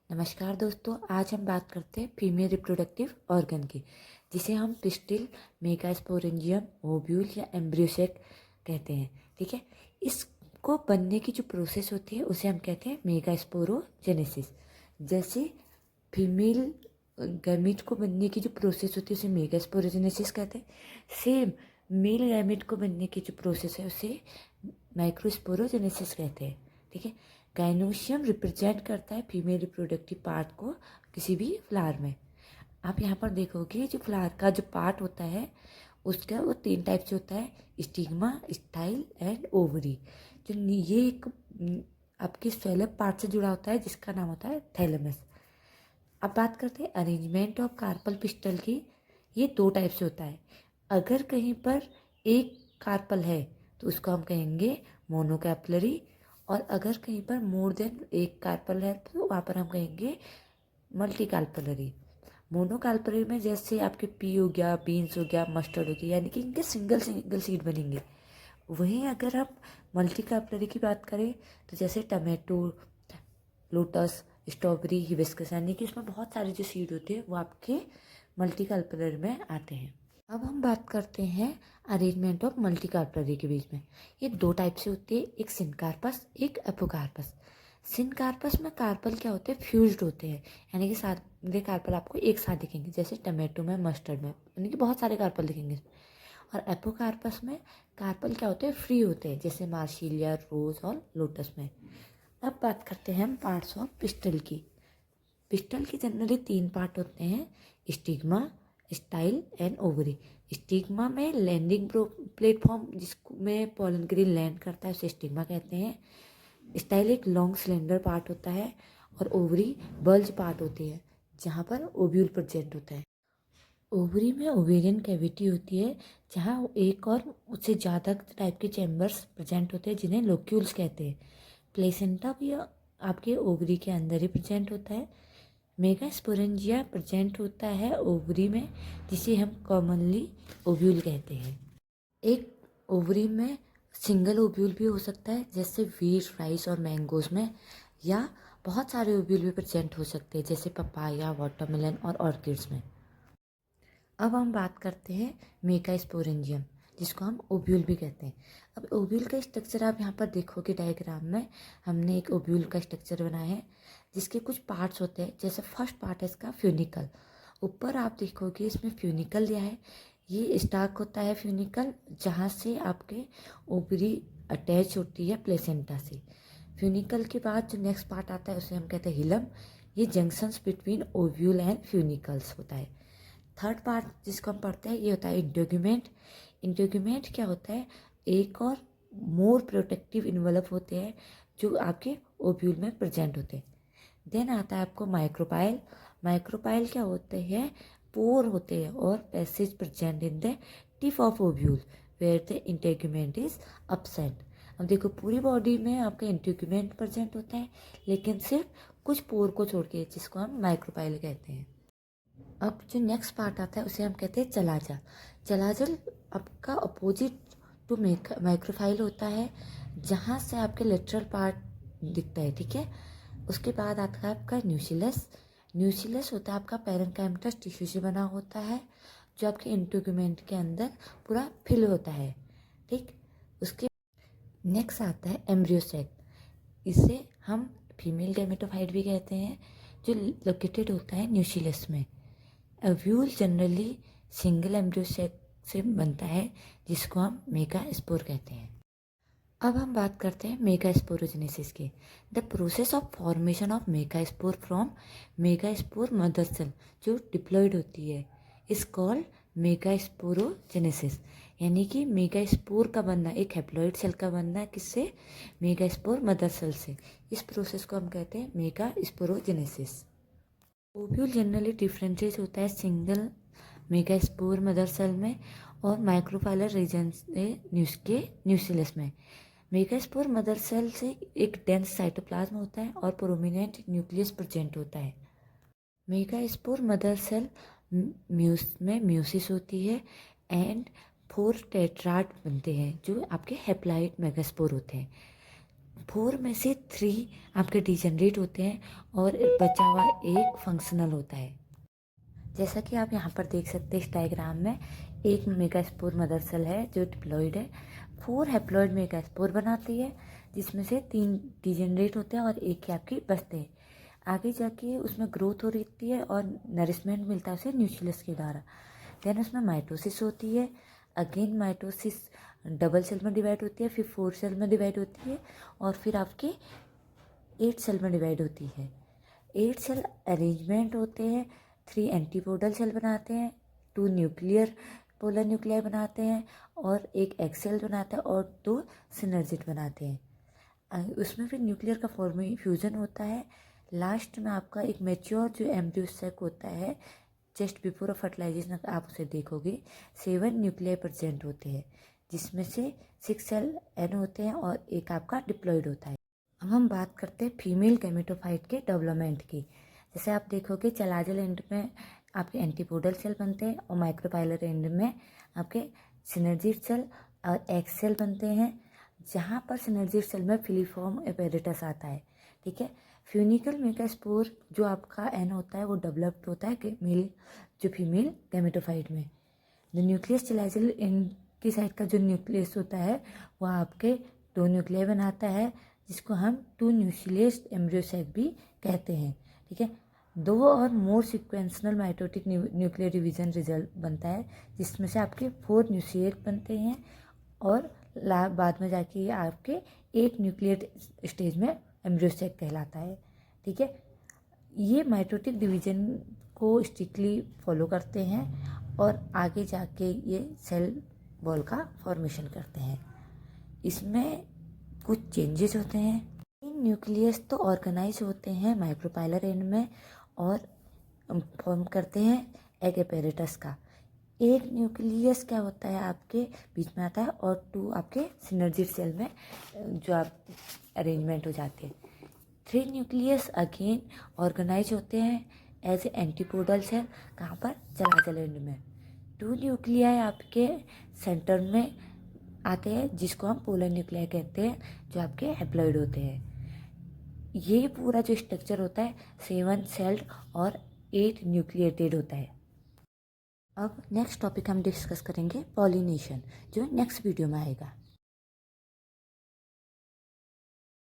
नमस्कार दोस्तों, आज हम बात करते हैं फीमेल रिप्रोडक्टिव ऑर्गन की, जिसे हम पिस्टिल, मेगास्पोरेंजियम, ओव्यूल या एम्ब्रियोसेक कहते हैं। ठीक है, इसको बनने की जो प्रोसेस होती है उसे हम कहते हैं मेगास्पोरोजेनेसिस। जैसे फीमेल गैमीट को बनने की जो प्रोसेस होती है उसे मेगास्पोरोजेनेसिस कहते हैं, सेम मेल गैमीट को बनने की जो प्रोसेस है उसे माइक्रोस्पोरोजेनेसिस कहते हैं। ठीक है, गाइनोशियम रिप्रेजेंट करता है फीमेल रिप्रोडक्टिव पार्ट को किसी भी फ्लावर में। आप यहाँ पर देखोगे जो फ्लावर का जो पार्ट होता है उसका वो 3 टाइप से होता है, स्टिग्मा, स्टाइल एंड ओवरी। ये एक आपके स्वेलप पार्ट से जुड़ा होता है जिसका नाम होता है थैलेमस। अब बात करते हैं अरेंजमेंट ऑफ कार्पल पिस्टल की। ये 2 टाइप से होता है। अगर कहीं पर एक कार्पल है तो उसको हम कहेंगे मोनोकैपलरी, और अगर कहीं पर मोर देन एक कार्पल है तो वहाँ पर हम कहेंगे मल्टी कार्पलरी। मोनोकार्पलरी में जैसे आपके पी हो गया, बीन्स हो गया, मस्टर्ड हो गया, यानी कि इनके सिंगल सिंगल सीड बनेंगे। वहीं अगर आप मल्टी कार्पलरी की बात करें तो जैसे टमाटो, लोटस, स्ट्रॉबेरी, हिबिस्कस, यानी कि इसमें बहुत सारे जो सीड होते हैं वो आपके मल्टी कार्पलरी में आते हैं। अब हम बात करते हैं अरेंजमेंट ऑफ मल्टी कार्पलरी के बीच में। ये 2 टाइप से होते हैं, एक सिनकार्पस, एक एपोकार्पस। सिनकार्पस में कार्पल क्या होते हैं, फ्यूज्ड होते हैं, यानी कि सारे कार्पल आपको एक साथ दिखेंगे, जैसे टमाटो में, मस्टर्ड में, यानी कि बहुत सारे कार्पल दिखेंगे। और एपोकार्पस में कार्पल क्या होते हैं, फ्री होते हैं, जैसे मार्सिलिया, रोज और लोटस में। अब बात करते हैं हम पार्ट्स ऑफ पिस्टल की। पिस्टल के जनरली 3 पार्ट होते हैं, stigma, style and ovary. Stigma में लैंडिंग प्लेटफॉर्म जिसमें पॉलन ग्रेन लैंड करता है उसे स्टिग्मा कहते हैं। स्टाइल एक लॉन्ग सिलेंडर पार्ट होता है, और ओवरी बल्ज पार्ट होती है जहाँ पर ओव्यूल प्रेजेंट होता है। ओवरी में ओवेरियन कैविटी होती है जहाँ एक और उससे ज़्यादा टाइप के चैम्बर्स प्रेजेंट होते हैं जिन्हें लोक्यूल्स कहते हैं। प्लेसेंटा भी आपके ओवरी के अंदर ही प्रेजेंट होता है। मेगास्पोरेंजिया प्रेजेंट होता है ओवरी में, जिसे हम कॉमनली ओव्यूल कहते हैं। एक ओवरी में सिंगल ओव्यूल भी हो सकता है, जैसे व्हीट, राइस और मैंगोज में, या बहुत सारे ओव्यूल भी प्रेजेंट हो सकते हैं जैसे पपाया, वाटरमेलन और ऑर्किड्स में। अब हम बात करते हैं मेगास्पोरेंजियम, जिसको हम ओव्यूल भी कहते हैं। अब ओव्यूल का स्ट्रक्चर आप यहाँ पर देखोगे डायग्राम में, हमने एक ओव्यूल का स्ट्रक्चर बनाया है जिसके कुछ पार्ट्स होते हैं। जैसे फर्स्ट पार्ट है इसका फ्यूनिकल। ऊपर आप देखोगे इसमें फ्यूनिकल दिया है, ये स्टार्क होता है फ्यूनिकल, जहाँ से आपके ओवरी अटैच होती है प्लेसेंटा से। फ्यूनिकल के बाद जो नेक्स्ट पार्ट आता है उसे हम कहते हैं हिलम। ये जंक्शंस बिटवीन ओव्यूल एंड फ्यूनिकल्स होता है। थर्ड पार्ट जिसको हम पढ़ते हैं ये होता है इंटेगुमेंट। इंटेगुमेंट क्या होता है, एक और मोर प्रोटेक्टिव इन्वेलप होते हैं जो आपके ओव्यूल में प्रेजेंट होते हैं। देन आता है आपको माइक्रोपाइल। माइक्रोपाइल क्या होते हैं, पोर होते हैं और passage present in the tip of ovule where the integument is absent. अब देखो पूरी बॉडी में आपका इंटेगुमेंट प्रेजेंट होता है, लेकिन सिर्फ कुछ पोर को छोड़ के, जिसको हम माइक्रोपाइल कहते हैं। अब जो नेक्स्ट पार्ट आता है उसे हम कहते हैं चलाजल। चलाजल आपका अपोजिट टू माइक्रोफाइल होता है, जहाँ से आपके लेटरल पार्ट दिखता है। ठीक है, उसके बाद आता है आपका न्यूसिलस। न्यूसिलस होता है आपका पैरेन्काइमटस टिश्यू से बना होता है, जो आपके इंटेगुमेंट के अंदर पूरा फिल होता है। ठीक, उसके नेक्स्ट आता है एम्ब्रियोसेक। इसे हम फीमेल गैमेटोफाइट भी कहते हैं, जो लोकेटेड होता है न्यूसिलस में। ओव्यूल जनरली सिंगल एम्ब्रियोसेक से बनता है, जिसको हम मेगास्पोर कहते हैं। अब हम बात करते हैं मेगास्पोरोजेनेसिस की। The process of formation of megaspore from megaspore mother cell जो डिप्लॉयड होती है इस कॉल्ड मेगास्पोरोजेनेसिस। यानी कि मेगास्पोर का बनना, एक हैप्लॉइड सेल का बनना किससे, मेगास्पोर मदर सेल से। इस प्रोसेस को हम कहते हैं मेगास्पोरोजेनेसिस। ओव्यूल जनरली डिफरेंशिएट होता है सिंगल मेगास्पोर मदर सेल में और माइक्रोफाइलर रीजन के न्यूसिलस में। मेगास्पोर मदर सेल से एक डेंस साइटोप्लाज्म होता है और प्रोमिनेंट न्यूक्लियस प्रेजेंट होता है। मेगास्पोर मदर सेल में म्यूसिस होती है एंड 4 टेट्राड बनते हैं जो आपके हैप्लॉइड मेगास्पोर होते हैं। 4 में से 3 आपके डिजनरेट होते हैं और बचा हुआ एक फंक्शनल होता है। जैसा कि आप यहाँ पर देख सकते हैं इस डायग्राम में, एक मेगास्पोर मदर सेल है जो डिप्लॉयड है, 4 हैप्लॉयड मेगास्पोर बनाती है, जिसमें से 3 डिजनरेट होते हैं और एक ही आपकी बचते हैं। आगे जाके उसमें ग्रोथ हो रही है और नरिशमेंट मिलता है उसे न्यूक्लियस के द्वारा। देन उसमें माइटोसिस होती है, अगेन माइटोसिस डबल सेल में डिवाइड होती है, फिर 4 सेल में डिवाइड होती है और फिर आपके 8 सेल में डिवाइड होती है। 8 सेल अरेंजमेंट होते हैं, 3 एंटीपोडल सेल बनाते हैं, 2 न्यूक्लियर पोलर न्यूक्लियर बनाते हैं और एक एक्सेल बनाता है और 2 सिनर्जिट बनाते हैं। उसमें फिर न्यूक्लियर का फ्यूजन होता है। लास्ट में आपका एक मैच्योर जो एम्ब्रियो सेक होता है, जस्ट बिफोर फर्टिलाइजेशन आप उसे देखोगे, 7 न्यूक्लियर प्रेजेंट होते हैं, जिसमें से 6 सेल एन होते हैं और एक आपका डिप्लॉयड होता है। अब हम बात करते हैं फीमेल गैमेटोफाइट के डेवलपमेंट की। जैसे आप देखोगे चलाजल एंड में आपके एंटीपोडल सेल बनते हैं और माइक्रोपाइलर एंड में आपके सिनर्जिट सेल और एक्स सेल बनते हैं, जहाँ पर सिनर्जिट सेल में फिलीफॉर्म एपेरेटस आता है। ठीक है, फ्यूनिकल मेगास्पोर जो आपका एन होता है वो डेवलप्ड होता है मेल जो फीमेल गैमेटोफाइट में। जो न्यूक्लियस चलाजल एंड की साइड का जो न्यूक्लियस होता है वह आपके 2 न्यूक्लियर बनाता है, जिसको हम 2 न्यूक्लियस एम्ब्रियो सेक भी कहते हैं। ठीक है, 2 और मोर सिक्वेंशनल माइटोटिक न्यूक्लियर डिवीजन रिजल्ट बनता है, जिसमें से आपके 4 न्यूक्लियर बनते हैं और बाद में जाके ये आपके 8 न्यूक्लियर स्टेज में एम्ब्रियो सेक कहलाता है। ठीक है, ये माइटोटिक डिवीजन को स्ट्रिक्टली फॉलो करते हैं और आगे जाके ये सेल वॉल का फॉर्मेशन करते हैं। इसमें कुछ चेंजेस होते हैं। इन न्यूक्लियस तो ऑर्गेनाइज होते हैं माइक्रोपाइलर एंड में और फॉर्म करते हैं एग एपेरेटस का। एक न्यूक्लियस क्या होता है आपके बीच में आता है और 2 आपके सिनर्जिट सेल में जो आप अरेंजमेंट हो जाते हैं। 3 न्यूक्लियस अगेन ऑर्गेनाइज होते हैं एज ए एंटीपोडल सेल, कहाँ पर चलाजल एंड में। 2 न्यूक्लियाई आपके सेंटर में आते हैं, जिसको हम पोलर न्यूक्लियाई कहते हैं, जो आपके हैप्लॉइड होते हैं। ये पूरा जो स्ट्रक्चर होता है 7 सेल्ड और 8 न्यूक्लिएटेड होता है। अब नेक्स्ट टॉपिक हम डिस्कस करेंगे पॉलिनेशन, जो नेक्स्ट वीडियो में आएगा।